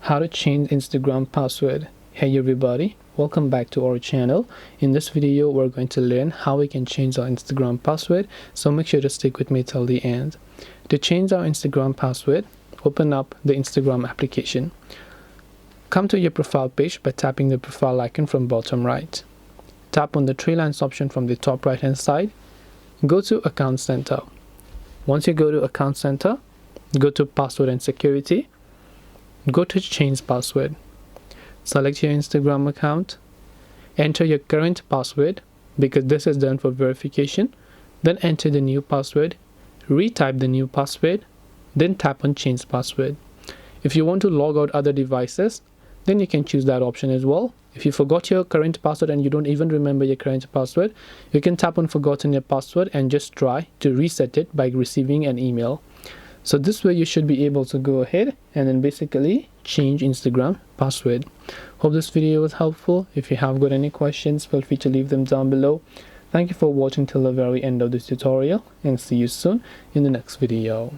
How to change Instagram password. Hey everybody, welcome back to our channel. In this video we're going to learn how we can change our Instagram password, so make sure to stick with me till the end. To change our Instagram password, open up the Instagram application. Come to your profile page by tapping the profile icon from bottom right. Tap on the three lines option from the top right hand side. Go to Account Center. Once you go to Account Center, go to Password and Security. Go to Change Password. Select your Instagram account. Enter your current password because this is done for verification. Then enter the new password. Retype the new password. Then tap on Change Password. If you want to log out other devices, then you can choose that option as well. If you forgot your current password and you don't even remember your current password, you can tap on Forgotten your password and just try to reset it by receiving an email. So this way you should be able to go ahead and then basically change Instagram password. Hope this video was helpful. If you have got any questions, feel free to leave them down below. Thank you for watching till the very end of this tutorial, and see you soon in the next video.